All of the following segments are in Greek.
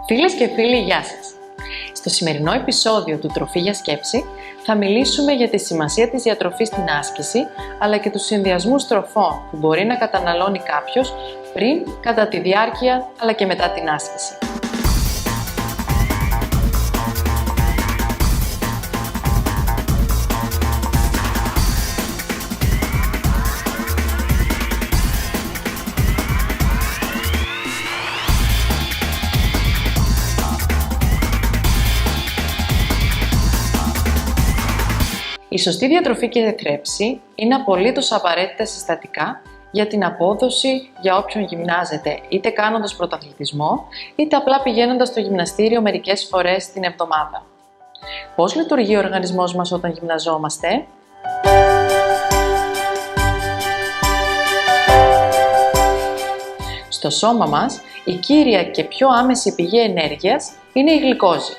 Φίλες και φίλοι, γεια σας! Στο σημερινό επεισόδιο του Τροφή για Σκέψη θα μιλήσουμε για τη σημασία της διατροφής στην άσκηση, αλλά και τους συνδυασμούς τροφών που μπορεί να καταναλώνει κάποιος πριν, κατά τη διάρκεια, αλλά και μετά την άσκηση. Η σωστή διατροφή και θρέψη είναι απολύτως απαραίτητα συστατικά για την απόδοση για όποιον γυμνάζεται, είτε κάνοντας πρωταθλητισμό, είτε απλά πηγαίνοντας στο γυμναστήριο μερικές φορές την εβδομάδα. Πώς λειτουργεί ο οργανισμός μας όταν γυμναζόμαστε? Στο σώμα μας, η κύρια και πιο άμεση πηγή ενέργειας είναι η γλυκόζη,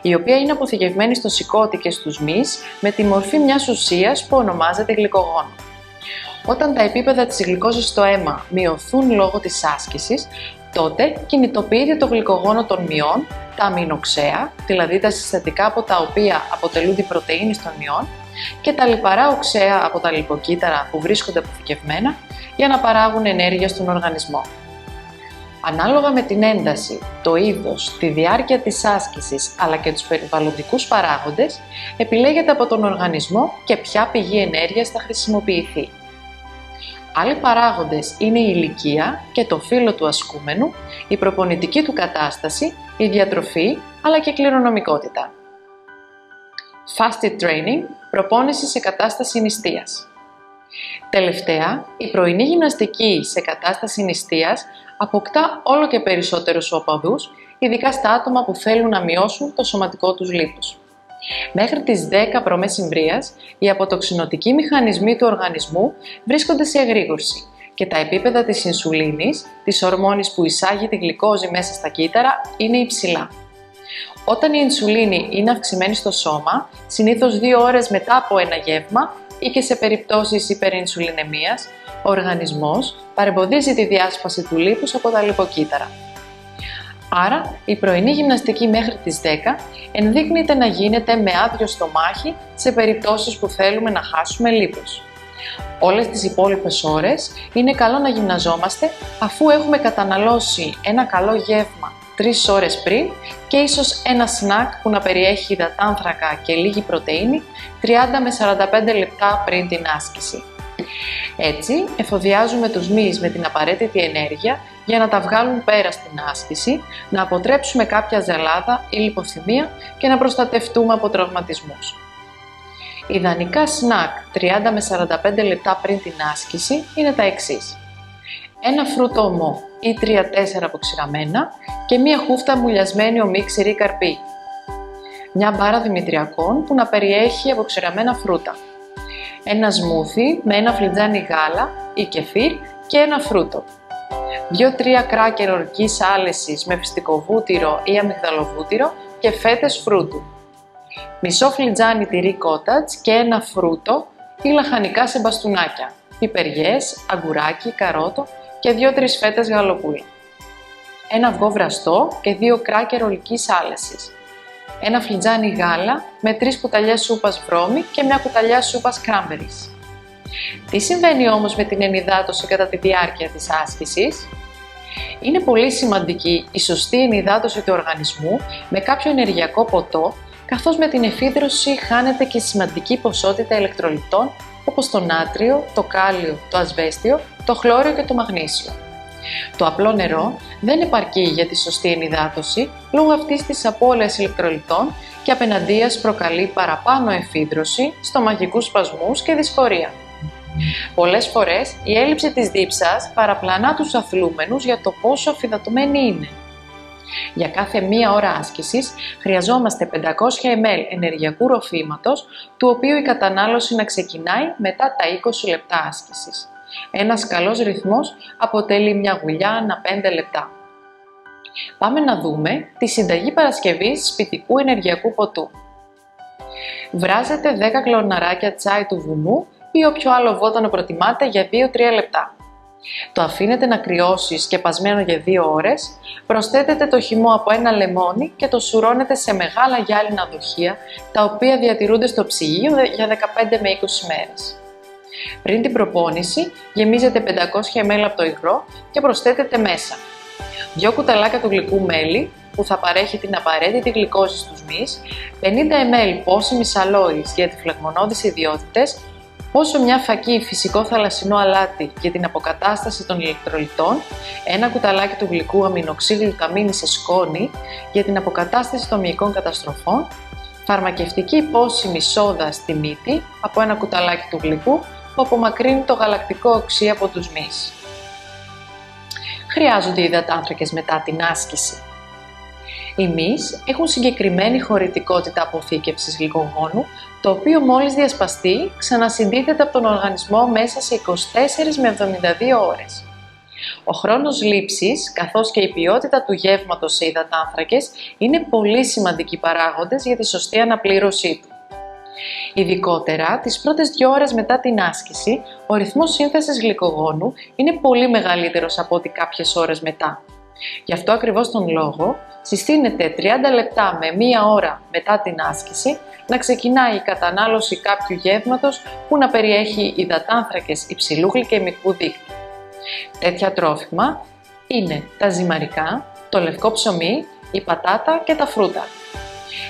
η οποία είναι αποθηκευμένη στο σηκώτη και στους μυς με τη μορφή μιας ουσίας που ονομάζεται γλυκογόνο. Όταν τα επίπεδα της γλυκόζης στο αίμα μειωθούν λόγω της άσκησης, τότε κινητοποιείται το γλυκογόνο των μυών, τα αμινοξέα, δηλαδή τα συστατικά από τα οποία αποτελούνται οι πρωτεΐνες των μυών, και τα λιπαρά οξέα από τα λιποκύτταρα που βρίσκονται αποθηκευμένα για να παράγουν ενέργεια στον οργανισμό. Ανάλογα με την ένταση, το είδος, τη διάρκεια της άσκησης αλλά και τους περιβαλλοντικούς παράγοντες, επιλέγεται από τον οργανισμό και ποια πηγή ενέργειας θα χρησιμοποιηθεί. Άλλοι παράγοντες είναι η ηλικία και το φύλο του ασκούμενου, η προπονητική του κατάσταση, η διατροφή αλλά και η κληρονομικότητα. Fasted training, προπόνηση σε κατάσταση νηστείας. Τελευταία, η πρωινή γυμναστική σε κατάσταση νηστείας αποκτά όλο και περισσότερους οπαδούς, ειδικά στα άτομα που θέλουν να μειώσουν το σωματικό τους λίπος. Μέχρι τις 10 π.Μ. οι αποτοξινωτικοί μηχανισμοί του οργανισμού βρίσκονται σε εγρήγορση και τα επίπεδα της ινσουλίνης, της ορμόνης που εισάγει τη γλυκόζη μέσα στα κύτταρα, είναι υψηλά. Όταν η ινσουλίνη είναι αυξημένη στο σώμα, συνήθως 2 ώρες μετά από ένα γεύμα ή και σε περιπτώσεις υπερινσουλινεμίας, ο οργανισμός παρεμποδίζει τη διάσπαση του λίπους από τα λιποκύτταρα. Άρα, η πρωινή γυμναστική μέχρι τις 10 ενδείκνυται να γίνεται με άδειο στομάχι σε περιπτώσεις που θέλουμε να χάσουμε λίπος. Όλες τις υπόλοιπες ώρες είναι καλό να γυμναζόμαστε αφού έχουμε καταναλώσει ένα καλό γεύμα 3 ώρες πριν και ίσως ένα σνακ που να περιέχει υδατάνθρακα και λίγη πρωτεΐνη 30 με 45 λεπτά πριν την άσκηση. Έτσι, εφοδιάζουμε τους μυς με την απαραίτητη ενέργεια για να τα βγάλουν πέρα στην άσκηση, να αποτρέψουμε κάποια ζαλάδα ή λιποθυμία και να προστατευτούμε από τραυματισμούς. Ιδανικά σνακ 30 με 45 λεπτά πριν την άσκηση είναι τα εξής: ένα φρούτο ομό ή 3-4 αποξηραμένα και μία χούφτα μουλιασμένη ομή ξηρή καρπή. Μια μπάρα δημητριακών που να περιέχει αποξηραμένα φρούτα. Ένα σμούθι με ένα φλιτζάνι γάλα ή κεφίρ και ένα φρούτο. 2-3 κράκερ ορκής άλεσης με φυστικοβούτυρο ή αμυγδαλοβούτυρο και φέτες φρούτου. Μισό φλιτζάνι τυρί κότατς και ένα φρούτο ή λαχανικά σε μπαστούνάκια. Πιπεριές, αγκουράκι, καρότο και 2-3 φέτες γαλοπούλα. Ένα αυγό βραστό και 2 κράκερ ολικής άλεσης. Ένα φλιτζάνι γάλα με 3 κουταλιές σούπας βρώμη και μια κουταλιά σούπας κράνμπερις. Τι συμβαίνει όμως με την ενυδάτωση κατά τη διάρκεια της άσκησης? Είναι πολύ σημαντική η σωστή ενυδάτωση του οργανισμού με κάποιο ενεργειακό ποτό, καθώς με την εφίδρωση χάνεται και σημαντική ποσότητα ηλεκτρολιτών όπως το νάτριο, το κάλιο, το ασβέστιο, το χλώριο και το μαγνήσιο. Το απλό νερό δεν επαρκεί για τη σωστή ενυδάτωση λόγω αυτής της απώλειας ηλεκτρολιτών και απεναντίας προκαλεί παραπάνω εφίδρωση, στομαχικούς σπασμούς και δυσφορία. Πολλές φορές η έλλειψη της δίψας παραπλανά τους αθλούμενους για το πόσο αφυδατωμένοι είναι. Για κάθε μία ώρα άσκησης χρειαζόμαστε 500 ml ενεργειακού ροφήματος, του οποίου η κατανάλωση να ξεκινάει μετά τα 20 λεπτά άσκησης. Ένας καλός ρυθμός αποτελεί μια γουλιά ανά 5 λεπτά. Πάμε να δούμε τη συνταγή παρασκευής σπιτικού ενεργειακού ποτού. Βράζετε 10 κλωναράκια τσάι του βουνού ή όποιο άλλο βότανο προτιμάτε για 2-3 λεπτά. Το αφήνετε να κρυώσει σκεπασμένο για 2 ώρες, προσθέτετε το χυμό από ένα λεμόνι και το σουρώνετε σε μεγάλα γυάλινα δοχεία, τα οποία διατηρούνται στο ψυγείο για 15 με 20 μέρες. Πριν την προπόνηση, γεμίζετε 500 ml από το υγρό και προσθέτετε μέσα 2 κουταλάκια του γλυκού μέλι, που θα παρέχει την απαραίτητη γλυκόζη στους μυς, 50 ml πόσιμης αλόης για τις ιδιότητες, όσο μια φακή φυσικό θαλασσινό αλάτι για την αποκατάσταση των ηλεκτρολιτών, 1 κουταλάκι του γλυκού αμινοξύγλουταμίνη σε σκόνη για την αποκατάσταση των μυϊκών καταστροφών, φαρμακευτική πόσιμη σόδα στη μύτη από 1 κουταλάκι του γλυκού που απομακρύνει το γαλακτικό οξύ από τους μυς. Χρειάζονται υδατάνθρακες μετά την άσκηση. Οι μυς έχουν συγκεκριμένη χωρητικότητα αποθήκευσης γλυκογόνου, το οποίο μόλις διασπαστεί ξανασυντίθεται από τον οργανισμό μέσα σε 24 με 72 ώρες. Ο χρόνος λήψης, καθώς και η ποιότητα του γεύματος σε υδατάνθρακες είναι πολύ σημαντικοί παράγοντες για τη σωστή αναπλήρωσή του. Ειδικότερα, τις πρώτες 2 ώρες μετά την άσκηση, ο ρυθμός σύνθεσης γλυκογόνου είναι πολύ μεγαλύτερος από ό,τι κάποιες ώρες μετά. Γι' αυτό ακριβώς τον λόγο, συστήνεται 30 λεπτά με 1 ώρα μετά την άσκηση να ξεκινάει η κατανάλωση κάποιου γεύματος που να περιέχει υδατάνθρακες υψηλού γλυκαιμικού δείκτη. Τέτοια τρόφιμα είναι τα ζυμαρικά, το λευκό ψωμί, η πατάτα και τα φρούτα.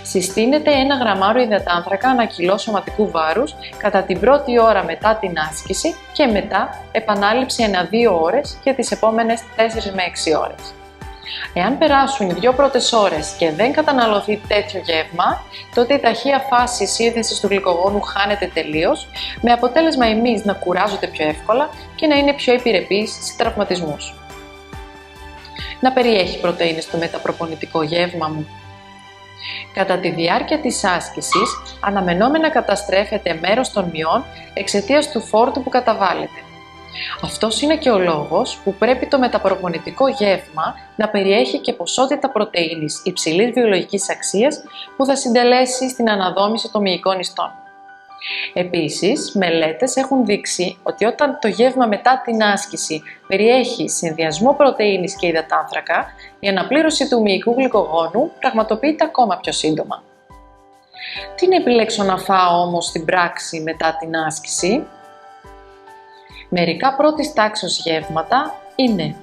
Συστήνεται 1 γραμμάριο υδατάνθρακα ανά κιλό σωματικού βάρους κατά την πρώτη ώρα μετά την άσκηση και μετά επανάληψη ανά 2 ώρες για τις επόμενες 4 με 6 ώρες. Εάν περάσουν οι 2 πρώτες ώρες και δεν καταναλωθεί τέτοιο γεύμα, τότε η ταχεία φάση σύνθεσης του γλυκογόνου χάνεται τελείως, με αποτέλεσμα οι μυς να κουράζονται πιο εύκολα και να είναι πιο επιρρεπείς σε τραυματισμούς. Να περιέχει πρωτεΐνες το μεταπροπονητικό γεύμα μου. Κατά τη διάρκεια της άσκησης, αναμενόμενα καταστρέφεται μέρος των μειών εξαιτίας του φόρτου που καταβάλλεται. Αυτός είναι και ο λόγος που πρέπει το μεταπροπονητικό γεύμα να περιέχει και ποσότητα πρωτεΐνης υψηλής βιολογικής αξίας που θα συντελέσει στην αναδόμηση των μυϊκών ιστών. Επίσης, μελέτες έχουν δείξει ότι όταν το γεύμα μετά την άσκηση περιέχει συνδυασμό πρωτεΐνης και υδατάνθρακα, η αναπλήρωση του μυϊκού γλυκογόνου πραγματοποιείται ακόμα πιο σύντομα. Τι να επιλέξω να φάω όμως στην πράξη μετά την άσκηση? Μερικά πρώτης τάξης γεύματα είναι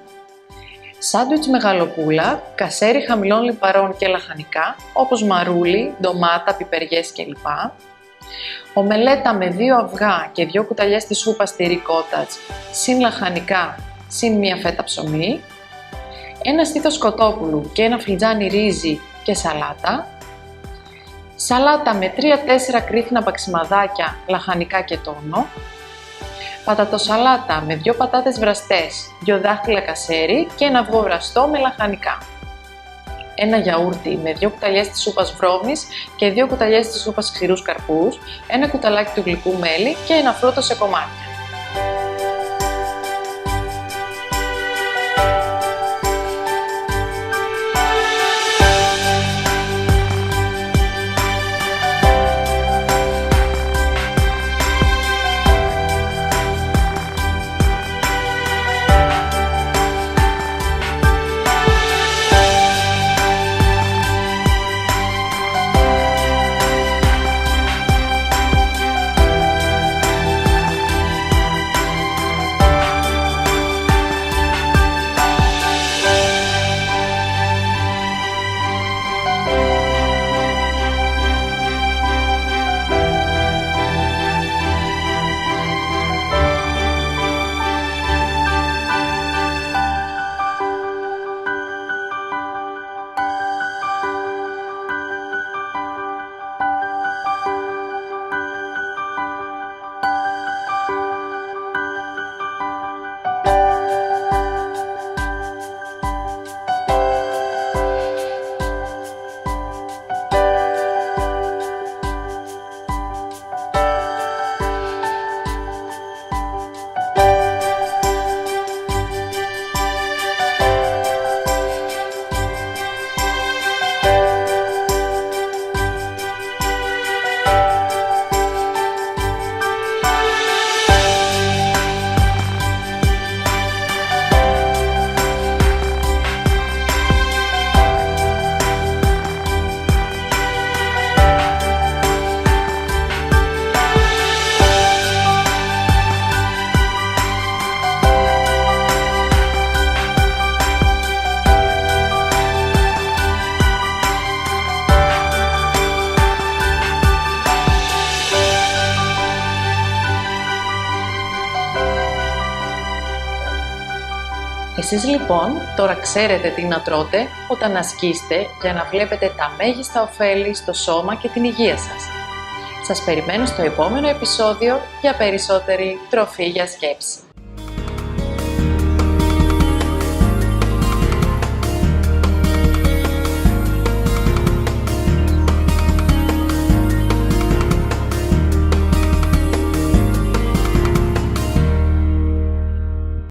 σάντουιτς με γαλοπούλα, κασέρι χαμηλών λιπαρών και λαχανικά, όπως μαρούλι, ντομάτα, πιπεριές κλπ. Ομελέτα με 2 αυγά και 2 κουταλιές της σούπας τυρί κότατζ, συν λαχανικά, συν 1 φέτα ψωμί, 1 στήθος κοτόπουλου και 1 φλιτζάνι ρύζι και σαλάτα, σαλάτα με 3-4 κρίθινα παξιμαδάκια, λαχανικά και τόνο, πατατοσαλάτα με 2 πατάτες βραστές, 2 δάχτυλα κασέρι και 1 αυγό βραστό με λαχανικά. 1 γιαούρτι με 2 κουταλιές της σούπας βρώμης και 2 κουταλιές της σούπας ξηρούς καρπούς, 1 κουταλάκι του γλυκού μέλι και 1 φρούτο σε κομμάτια. Εσείς λοιπόν τώρα ξέρετε τι να τρώτε όταν ασκείστε για να βλέπετε τα μέγιστα ωφέλη στο σώμα και την υγεία σας. Σας περιμένω στο επόμενο επεισόδιο για περισσότερη τροφή για σκέψη.